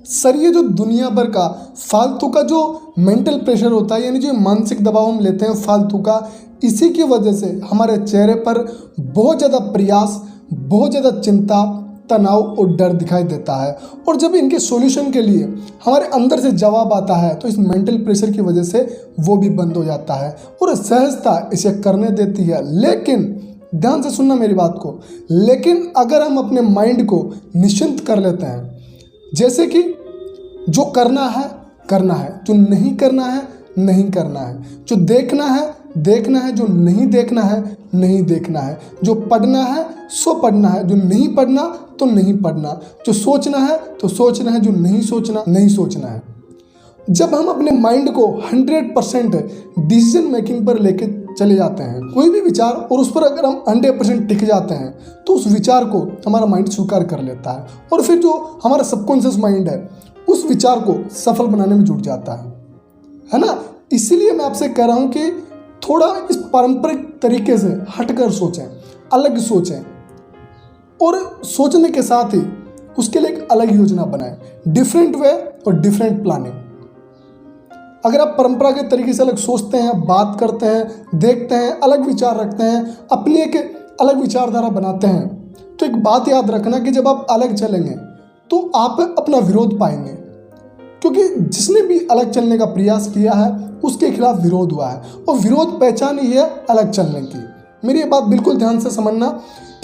Sir ये जो दुनिया भर का फालतू का जो मेंटल प्रेशर होता है, यानी जो मानसिक दबाव हम लेते हैं फालतू का, इसी की वजह से हमारे चेहरे पर बहुत ज़्यादा प्रयास, बहुत ज़्यादा चिंता, तनाव और डर दिखाई देता है। और जब इनके सॉल्यूशन के लिए हमारे अंदर से जवाब आता है तो इस मेंटल प्रेशर की वजह से वो भी बंद हो जाता है और सहजता इसे करने देती है। लेकिन ध्यान से सुनना मेरी बात को, लेकिन अगर हम अपने माइंड को निश्चिंत कर लेते हैं, जैसे कि जो करना है करना है, जो नहीं करना है नहीं करना है, जो देखना है देखना है, जो नहीं देखना है नहीं देखना है, जो पढ़ना है सो पढ़ना है, जो नहीं पढ़ना तो नहीं पढ़ना, जो सोचना है तो सोचना है, जो नहीं सोचना नहीं सोचना है। जब हम अपने माइंड को 100% डिसीजन मेकिंग पर लेके चले जाते हैं, कोई भी विचार, और उस पर अगर हम 100% टिक जाते हैं तो उस विचार को हमारा माइंड स्वीकार कर लेता है और फिर जो हमारा सबकॉन्शियस माइंड है उस विचार को सफल बनाने में जुट जाता है ना। इसीलिए मैं आपसे कह रहा हूँ कि थोड़ा इस पारंपरिक तरीके से हटकर सोचें, अलग सोचें, और सोचने के साथ ही उसके लिए एक अलग योजना बनाएं, डिफरेंट वे और डिफरेंट प्लानिंग। अगर आप परंपरागत तरीके से अलग सोचते हैं, बात करते हैं, देखते हैं, अलग विचार रखते हैं, अपनी एक अलग विचारधारा बनाते हैं, तो एक बात याद रखना कि जब आप अलग चलेंगे तो आप अपना विरोध पाएंगे, क्योंकि जिसने भी अलग चलने का प्रयास किया है उसके खिलाफ विरोध हुआ है, और विरोध पहचान ही है अलग चलने की। मेरी ये बात बिल्कुल ध्यान से समझना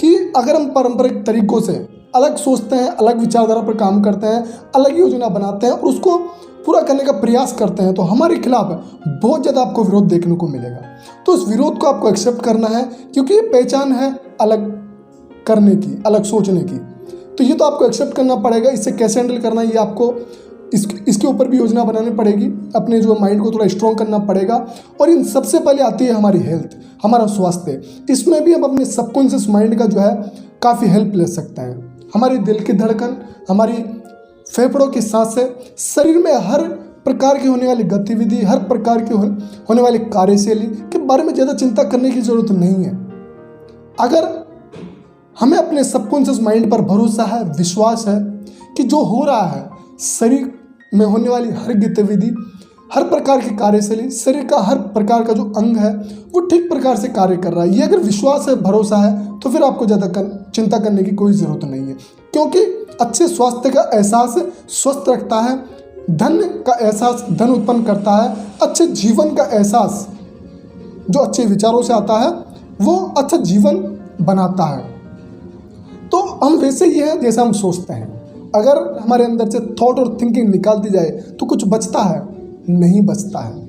कि अगर हम पारंपरिक तरीकों से अलग सोचते हैं, अलग विचारधारा पर काम करते हैं, अलग योजना बनाते हैं और उसको पूरा करने का प्रयास करते हैं, तो हमारे खिलाफ बहुत ज़्यादा आपको विरोध देखने को मिलेगा। तो उस विरोध को आपको एक्सेप्ट करना है, क्योंकि ये पहचान है अलग करने की, अलग सोचने की। तो ये तो आपको एक्सेप्ट करना पड़ेगा। इससे कैसे हैंडल करना है ये आपको इसके ऊपर भी योजना बनानी पड़ेगी, अपने जो माइंड को थोड़ा स्ट्रॉन्ग करना पड़ेगा। और इन सबसे पहले आती है हमारी हेल्थ, हमारा स्वास्थ्य। इसमें भी हम अपने सबकॉन्शियस माइंड का जो है काफ़ी हेल्प ले सकते हैं। हमारी दिल की धड़कन, हमारी फेफड़ों की सांसें, शरीर में हर प्रकार की होने वाली गतिविधि, हर प्रकार की होने वाली कार्यशैली के बारे में ज़्यादा चिंता करने की ज़रूरत नहीं है। अगर हमें अपने सबकॉन्शियस माइंड पर भरोसा है, विश्वास है कि जो हो रहा है, शरीर में होने वाली हर गतिविधि, हर प्रकार की कार्यशैली, शरीर का हर प्रकार का जो अंग है वो ठीक प्रकार से कार्य कर रहा है, ये अगर विश्वास है, भरोसा है, तो फिर आपको ज़्यादा चिंता करने की कोई ज़रूरत नहीं है। क्योंकि अच्छे स्वास्थ्य का एहसास स्वस्थ रखता है, धन का एहसास धन उत्पन्न करता है, अच्छे जीवन का एहसास जो अच्छे विचारों से आता है वो अच्छा जीवन बनाता है। तो हम वैसे ही हैं जैसा हम सोचते हैं। अगर हमारे अंदर से थॉट और थिंकिंग निकाल दी जाए तो कुछ बचता है? नहीं बचता है।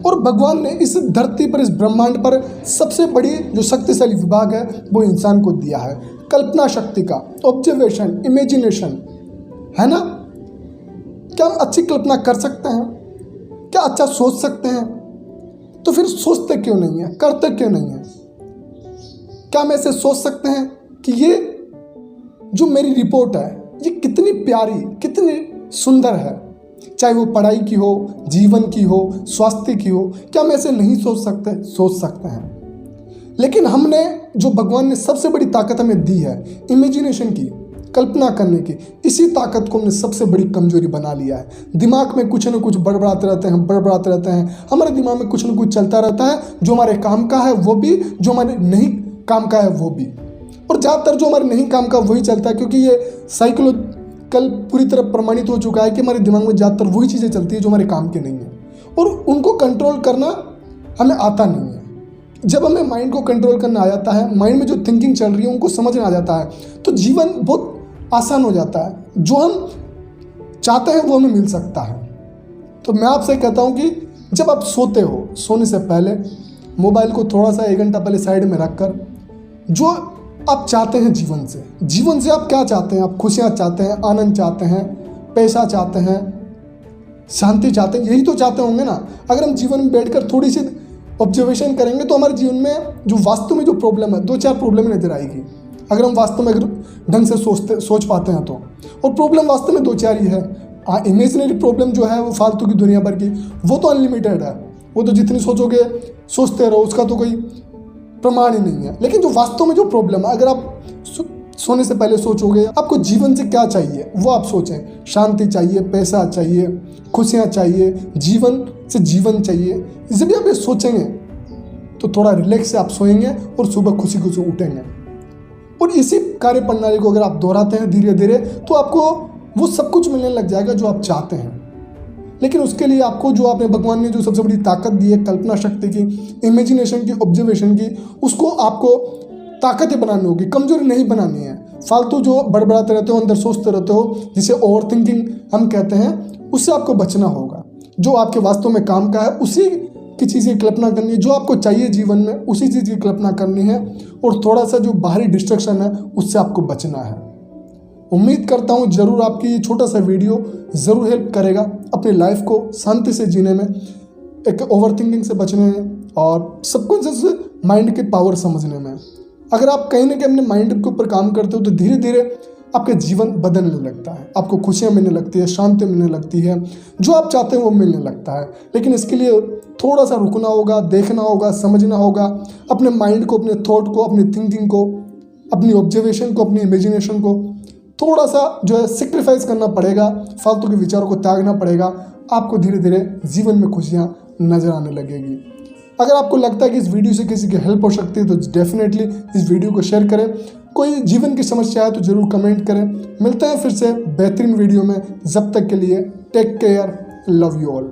और भगवान ने इस धरती पर, इस ब्रह्मांड पर सबसे बड़ी जो शक्तिशाली विभाग है वो इंसान को दिया है, कल्पना शक्ति का, ऑब्जर्वेशन, इमेजिनेशन, है ना। क्या हम अच्छी कल्पना कर सकते हैं? क्या अच्छा सोच सकते हैं? तो फिर सोचते क्यों नहीं है, करते क्यों नहीं है? क्या हम ऐसे सोच सकते हैं कि ये जो मेरी रिपोर्ट है ये कितनी प्यारी, कितनी सुंदर है, चाहे वो पढ़ाई की हो, जीवन की हो, स्वास्थ्य की हो? क्या हम ऐसे नहीं सोच सकते? सोच सकते हैं। लेकिन हमने, जो भगवान ने सबसे बड़ी ताकत हमें दी है इमेजिनेशन की, कल्पना करने की, इसी ताकत को हमने सबसे बड़ी कमजोरी बना लिया है। दिमाग में कुछ न कुछ बड़बड़ाते रहते हैं, हमारे दिमाग में कुछ न कुछ चलता रहता है, जो हमारे काम का है वो भी, जो हमारे नहीं काम का है वो भी। और ज़्यादातर जो हमारे नहीं काम का वही चलता है, क्योंकि ये साइकोलॉजिकल पूरी तरह प्रमाणित हो चुका है कि हमारे दिमाग में ज़्यादातर वही चीज़ें चलती है जो हमारे काम के नहीं है, और उनको कंट्रोल करना हमें आता नहीं है। जब हमें माइंड को कंट्रोल करना आ जाता है, माइंड में जो थिंकिंग चल रही है उनको समझना आ जाता है, तो जीवन बहुत आसान हो जाता है। जो हम चाहते हैं वो हमें मिल सकता है। तो मैं आपसे कहता हूँ कि जब आप सोते हो, सोने से पहले मोबाइल को थोड़ा सा 1 घंटा पहले साइड में रखकर, जो आप चाहते हैं जीवन से आप क्या चाहते हैं? आप खुशियाँ चाहते हैं, आनंद चाहते हैं, पैसा चाहते हैं, शांति चाहते हैं, यही तो चाहते होंगे ना। अगर हम जीवन में बैठकर थोड़ी सी ऑब्जर्वेशन करेंगे तो हमारे जीवन में जो वास्तव में जो प्रॉब्लम है, 2-4 प्रॉब्लम नजर आएगी। अगर हम वास्तव में अगर ढंग से सोच पाते हैं तो। और प्रॉब्लम वास्तव में 2-4 ही है। इमेजिनरी प्रॉब्लम जो है वो फालतू की दुनिया भर की, वो तो अनलिमिटेड है, वो तो जितनी सोचोगे सोचते रहो, उसका तो कोई प्रमाण ही नहीं है। लेकिन जो वास्तव में जो प्रॉब्लम है, अगर आप सोने से पहले सोचोगे आपको जीवन से क्या चाहिए, वो आप सोचें। शांति चाहिए, पैसा चाहिए, खुशियाँ चाहिए, जीवन से जीवन चाहिए। जब भी आप ये सोचेंगे तो थोड़ा रिलैक्स से आप सोएंगे और सुबह खुशी खुशी उठेंगे। और इसी कार्य प्रणाली को अगर आप दोहराते हैं धीरे धीरे तो आपको वो सब कुछ मिलने लग जाएगा जो आप चाहते हैं। लेकिन उसके लिए आपको जो आपने भगवान ने जो सबसे बड़ी ताकत दी है, कल्पना शक्ति की, इमेजिनेशन की, ऑब्जर्वेशन की, उसको आपको ताकतें बनानी होगी, कमजोरी नहीं बनानी है। फालतू जो बड़बड़ाते रहते हो, अंदर सोचते रहते हो, जिसे ओवर थिंकिंग हम कहते हैं, उससे आपको बचना होगा। जो आपके वास्तव में काम का है उसी की चीज़ की कल्पना करनी है, जो आपको चाहिए जीवन में उसी चीज़ की कल्पना करनी है। और थोड़ा सा जो बाहरी डिस्ट्रैक्शन है उससे आपको बचना है। उम्मीद करता हूँ जरूर आपकी ये छोटा सा वीडियो ज़रूर हेल्प करेगा अपनी लाइफ को शांति से जीने में, एक ओवर थिंकिंग से बचने में और सबकॉन्शियस माइंड के पावर समझने में। अगर आप कहीं ना कहीं अपने माइंड के ऊपर काम करते हो तो धीरे धीरे आपका जीवन बदलने लगता है, आपको खुशियाँ मिलने लगती है, शांति मिलने लगती है, जो आप चाहते हैं वो मिलने लगता है। लेकिन इसके लिए थोड़ा सा रुकना होगा, देखना होगा, समझना होगा, अपने माइंड को, अपने थॉट को, अपनी थिंकिंग को, अपनी ऑब्जर्वेशन को, अपनी इमेजिनेशन को थोड़ा सा जो है सेक्रीफाइस करना पड़ेगा, फालतू के विचारों को त्यागना पड़ेगा। आपको धीरे धीरे जीवन में खुशियाँ नजर आने लगेगी। अगर आपको लगता है कि इस वीडियो से किसी की हेल्प हो सकती है तो डेफिनेटली इस वीडियो को शेयर करें। कोई जीवन की समस्या है तो जरूर कमेंट करें। मिलते हैं फिर से बेहतरीन वीडियो में, जब तक के लिए take care, love you all.